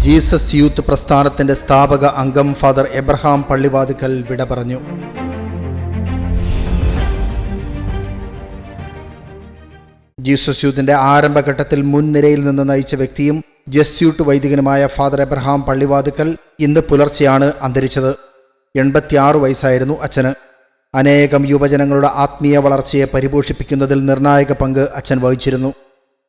Jesus youth പ്രസ്ഥാനത്തിന്റെ സ്ഥാപക അംഗം ഫാദർ എബ്രഹാം പള്ളിവാതുക്കൽ വിട പറഞ്ഞു. ജീസസ് യൂത്തിന്റെ ആരംഭഘട്ടത്തിൽ മുൻനിരയിൽ നിന്ന് നയിച്ച വ്യക്തിയും ജസ്യൂട്ട് വൈദികനുമായ ഫാദർ എബ്രഹാം പള്ളിവാതുക്കൽ ഇന്ന് പുലർച്ചെയാണ് അന്തരിച്ചത്. 86 വയസ്സായിരുന്നു അച്ഛന്. അനേകം യുവജനങ്ങളുടെ ആത്മീയ വളർച്ചയെ പരിപോഷിപ്പിക്കുന്നതിൽ നിർണായക പങ്ക് അച്ഛൻ വഹിച്ചിരുന്നു.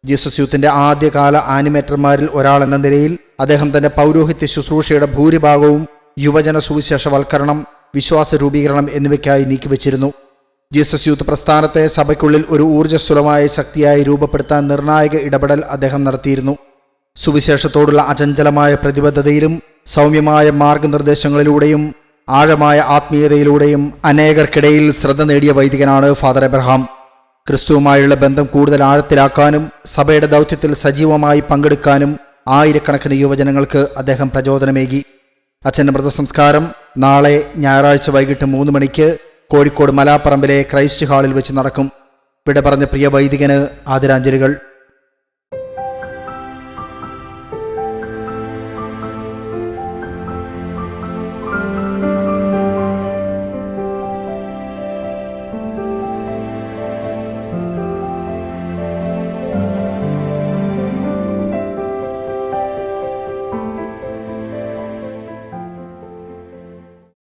ജീസസ് യൂത്തിന്റെ ആദ്യകാല ആനിമേറ്റർമാരിൽ ഒരാളെന്ന നിലയിൽ അദ്ദേഹം തന്റെ പൗരോഹിത്യ ശുശ്രൂഷയുടെ ഭൂരിഭാഗവും യുവജന സുവിശേഷവൽക്കരണം, വിശ്വാസ രൂപീകരണം എന്നിവയ്ക്കായി നീക്കിവച്ചിരുന്നു. ജീസസ് യൂത്ത് പ്രസ്ഥാനത്തെ സഭയ്ക്കുള്ളിൽ ഒരു ഊർജ്ജസ്വലമായ ശക്തിയായി രൂപപ്പെടുത്താൻ നിർണായക ഇടപെടൽ അദ്ദേഹം നടത്തിയിരുന്നു. സുവിശേഷത്തോടുള്ള അചഞ്ചലമായ പ്രതിബദ്ധതയിലും സൗമ്യമായ മാർഗനിർദ്ദേശങ്ങളിലൂടെയും ആഴമായ ആത്മീയതയിലൂടെയും അനേകർക്കിടയിൽ ശ്രദ്ധ നേടിയ വൈദികനാണ് ഫാദർ എബ്രഹാം. ക്രിസ്തുവുമായുള്ള ബന്ധം കൂടുതൽ ആഴത്തിലാക്കാനും സഭയുടെ ദൗത്യത്തിൽ സജീവമായി പങ്കെടുക്കാനും ആയിരക്കണക്കിന് യുവജനങ്ങൾക്ക് അദ്ദേഹം പ്രചോദനമേകി. അച്ഛൻ്റെ മൃതസംസ്കാരം നാളെ ഞായറാഴ്ച വൈകിട്ട് 3 മണിക്ക് കോഴിക്കോട് മലാപ്പറമ്പിലെ ക്രൈസ്റ്റ് ഹാളിൽ വെച്ച് നടക്കും. വിട പറഞ്ഞ പ്രിയ വൈദികന് ആദരാഞ്ജലികൾ.